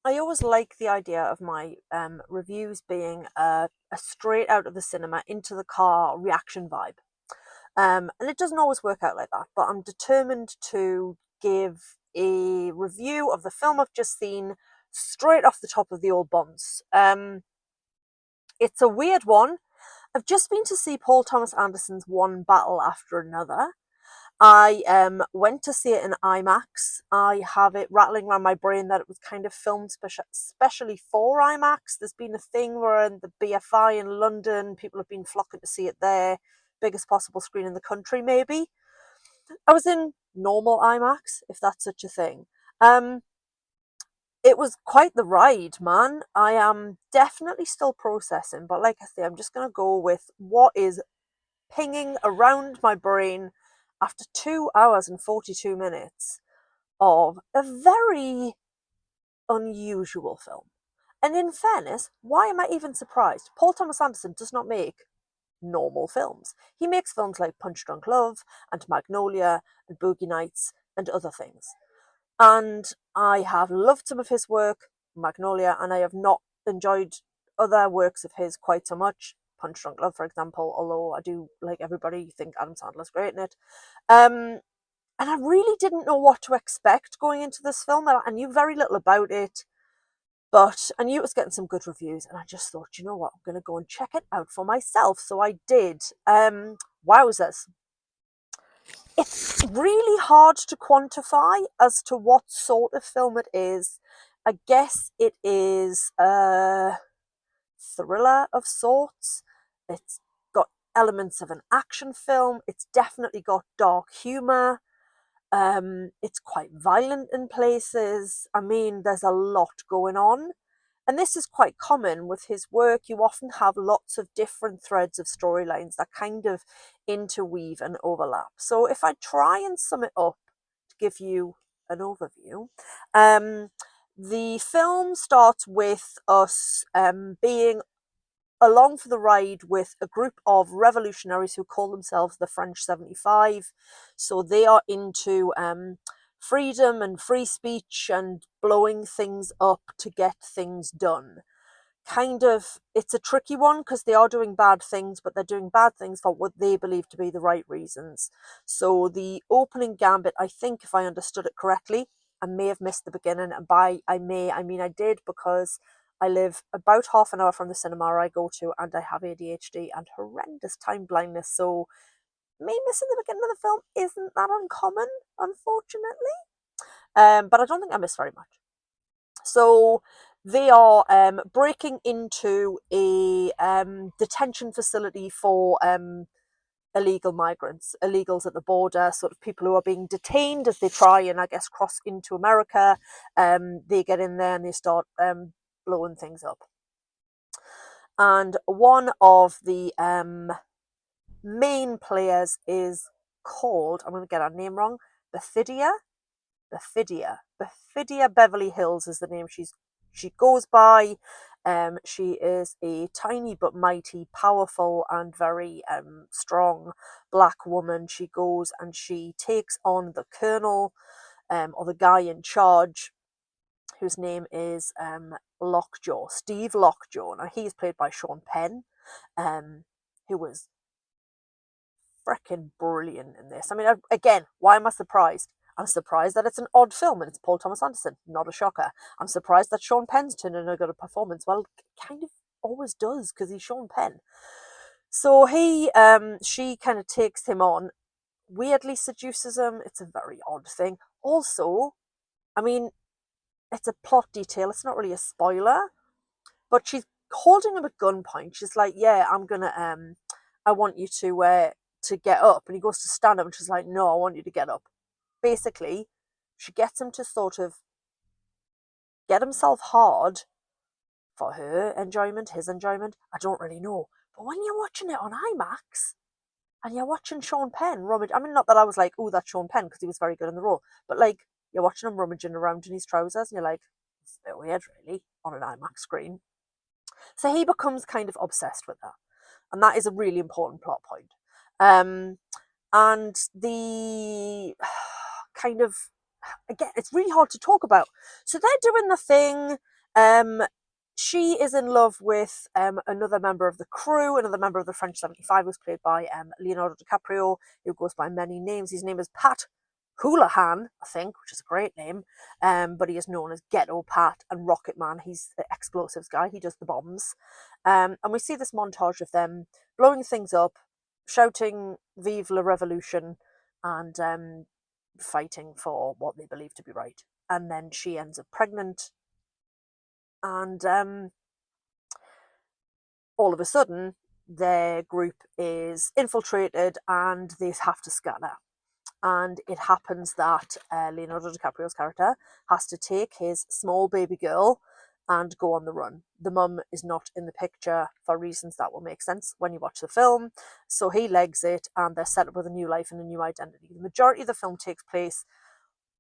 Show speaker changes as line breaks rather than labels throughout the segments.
I always like the idea of my reviews being a straight out of the cinema into the car reaction vibe. And it doesn't always work out like that, but I'm determined to give a review of the film I've just seen straight off the top of the old bonds. It's a weird one. I've just been to see Paul Thomas Anderson's One Battle After Another. I went to see it in IMAX. I have it rattling around my brain that it was kind of filmed specially for IMAX. There's been a thing where in the BFI in London, people have been flocking to see it there. Biggest possible screen in the country, maybe. I was in normal IMAX, if that's such a thing. Um, it was quite the ride, man. I am definitely still processing, but like I say, I'm just gonna go with what is pinging around my brain after 2 hours and 42 minutes of a very unusual film. And in fairness, why am I even surprised? Paul Thomas Anderson does not make normal films. He makes films like Punch Drunk Love and Magnolia and Boogie Nights and other things. And I have loved some of his work, Magnolia, and I have not enjoyed other works of his quite so much. Punch Drunk Love, for example, although I do, like everybody, think Adam Sandler's great in it. And I really didn't know what to expect going into this film. I knew very little about it, but I knew it was getting some good reviews, and I just thought, you know what, I'm going to go and check it out for myself. So I did. Wowzers. It's really hard to quantify as to what sort of film it is. I guess it is a thriller of sorts. It's got elements of an action film. It's definitely got dark humor. It's quite violent in places. I mean, there's a lot going on. And this is quite common with his work. You often have lots of different threads of storylines that kind of interweave and overlap. So if I try and sum it up to give you an overview, um, the film starts with us being along for the ride with a group of revolutionaries who call themselves the French 75. So they are into freedom and free speech and blowing things up to get things done. Kind of, it's a tricky one because they are doing bad things, but they're doing bad things for what they believe to be the right reasons. So the opening gambit, I think, if I understood it correctly, I may have missed the beginning, and by I mean I did, because I live about half an hour from the cinema I go to, and I have ADHD and horrendous time blindness. So me missing the beginning of the film isn't that uncommon, unfortunately. But I don't think I missed very much. So they are breaking into a detention facility for illegal migrants, illegals at the border, sort of people who are being detained as they try and, I guess, cross into America. They get in there and they start blowing things up. And one of the main players is called, I'm going to get her name wrong, Bathidia. Bathidia Beverly Hills is the name she goes by. She is a tiny but mighty, powerful and very strong black woman. She goes and she takes on the colonel, or the guy in charge, whose name is Lockjaw, Steve Lockjaw. Now he's played by Sean Penn, who was freaking brilliant in this. I mean, again, why am I surprised? I'm surprised that it's an odd film and it's Paul Thomas Anderson. Not a shocker. I'm surprised that Sean Penn's turned in a good performance. Well, kind of always does because he's Sean Penn. So she kind of takes him on, weirdly seduces him. It's a very odd thing. Also, I mean, it's a plot detail. It's not really a spoiler, but she's holding him at gunpoint. She's like, "Yeah, I'm gonna I want you to get up," and he goes to stand up, and she's like, "No, I want you to get up." Basically, she gets him to sort of get himself hard for her enjoyment, his enjoyment. I don't really know. But when you're watching it on IMAX and you're watching Sean Penn rummage, I mean, not that I was like, "Oh, that's Sean Penn," because he was very good in the role, but like you're watching him rummaging around in his trousers and you're like, it's a bit weird, really, on an IMAX screen. So he becomes kind of obsessed with her. And that is a really important plot point. Um, and the kind of, again, it's really hard to talk about. So they're doing the thing. She is in love with another member of the crew, another member of the French 75, who's played by Leonardo DiCaprio, who goes by many names. His name is Pat Houlihan, I think, which is a great name, but he is known as Ghetto Pat and Rocket Man. He's the explosives guy, he does the bombs. And we see this montage of them blowing things up, shouting Vive la Revolution, and fighting for what they believe to be right. And then she ends up pregnant, and all of a sudden their group is infiltrated and they have to scatter. And it happens that Leonardo DiCaprio's character has to take his small baby girl and go on the run. The mum is not in the picture for reasons that will make sense when you watch the film, so he legs it and they're set up with a new life and a new identity. The majority of the film takes place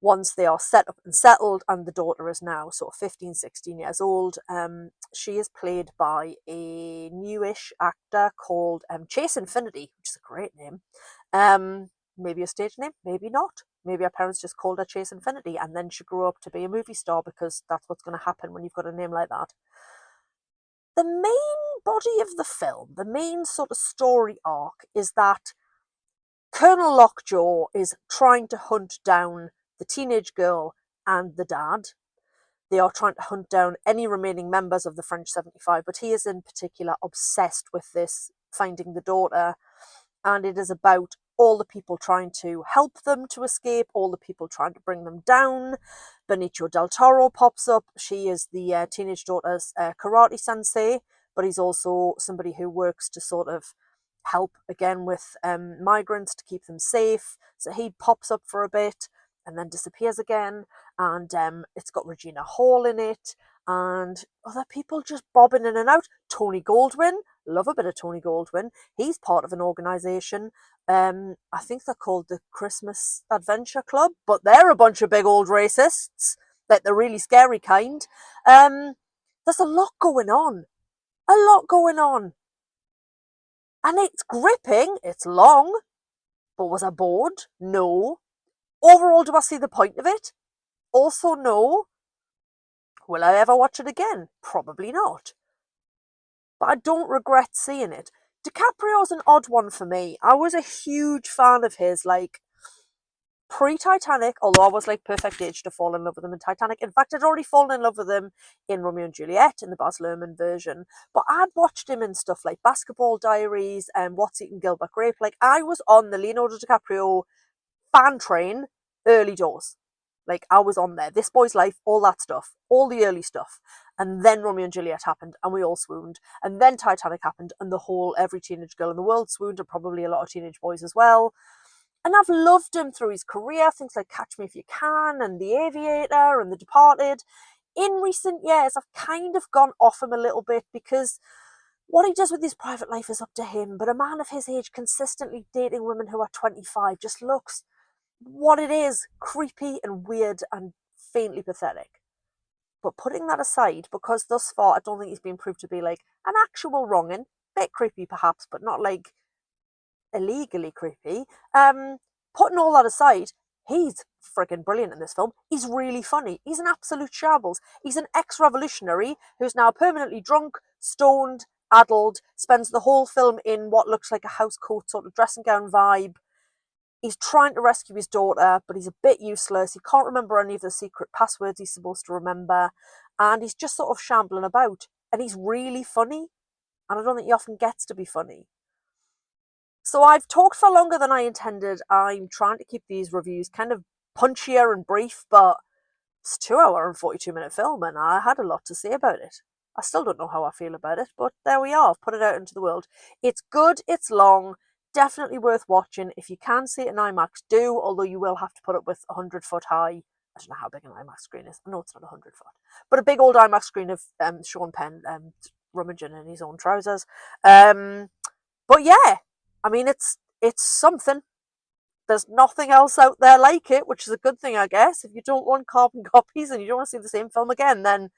once they are set up and settled, and the daughter is now sort of 15, 16 years old. She is played by a newish actor called Chase Infinity, which is a great name. Maybe a stage name, maybe not. Maybe our parents just called her Chase Infinity and then she grew up to be a movie star, because that's what's going to happen when you've got a name like that. The main body of the film, the main sort of story arc, is that Colonel Lockjaw is trying to hunt down the teenage girl and the dad. They are trying to hunt down any remaining members of the French 75, but he is in particular obsessed with this, finding the daughter, and it is about all the people trying to help them to escape, all the people trying to bring them down. Benicio del Toro pops up. She is the teenage daughter's karate sensei, but he's also somebody who works to sort of help again with migrants to keep them safe. So he pops up for a bit and then disappears again. And it's got Regina Hall in it and other people just bobbing in and out. Tony Goldwyn, love a bit of Tony Goldwyn. He's part of an organisation. I think they're called the Christmas Adventure Club, but they're a bunch of big old racists, like the really scary kind. There's a lot going on. A lot going on. And it's gripping, it's long, but was I bored? No. Overall, do I see the point of it? Also, no. Will I ever watch it again? Probably not. But I don't regret seeing it. DiCaprio's an odd one for me. I was a huge fan of his, like, pre-Titanic, although I was like perfect age to fall in love with him in Titanic. In fact, I'd already fallen in love with him in Romeo and Juliet, in the Baz Luhrmann version. But I'd watched him in stuff like Basketball Diaries and What's Eating Gilbert Grape. Like, I was on the Leonardo DiCaprio fan train early doors. Like, I was on there. This Boy's Life, all that stuff, all the early stuff. And then Romeo and Juliet happened and we all swooned. And then Titanic happened and the whole every teenage girl in the world swooned, and probably a lot of teenage boys as well. And I've loved him through his career, things like Catch Me If You Can and The Aviator and The Departed. In recent years, I've kind of gone off him a little bit, because what he does with his private life is up to him, but a man of his age consistently dating women who are 25 just looks what it is, creepy and weird and faintly pathetic. But putting that aside, because thus far I don't think he's been proved to be like an actual wrong'un, bit creepy perhaps, but not like illegally creepy. Putting all that aside, he's freaking brilliant in this film. He's really funny. He's an absolute shambles. He's an ex-revolutionary who's now permanently drunk, stoned, addled, spends the whole film in what looks like a housecoat sort of dressing gown vibe. He's trying to rescue his daughter, but he's a bit useless. He can't remember any of the secret passwords he's supposed to remember, and he's just sort of shambling about. And he's really funny, and I don't think he often gets to be funny. So I've talked for longer than I intended. I'm trying to keep these reviews kind of punchier and brief, but it's a 2 hour and 42-minute film, and I had a lot to say about it. I still don't know how I feel about it, but there we are. I've put it out into the world. It's good, it's long, definitely worth watching. If you can see it in IMAX, do, although you will have to put it with a 100-foot high. I don't know how big an IMAX screen is. I know it's not 100-foot, but a big old IMAX screen of Sean Penn rummaging in his own trousers. But yeah, I mean, it's something. There's nothing else out there like it, which is a good thing, I guess. If you don't want carbon copies and you don't want to see the same film again, then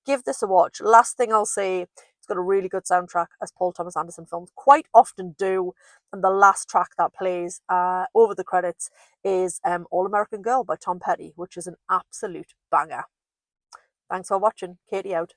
give this a watch. Last thing I'll say, it's got a really good soundtrack, as Paul Thomas Anderson films quite often do. And the last track that plays over the credits is All American Girl by Tom Petty, which is an absolute banger. Thanks for watching. Katie out.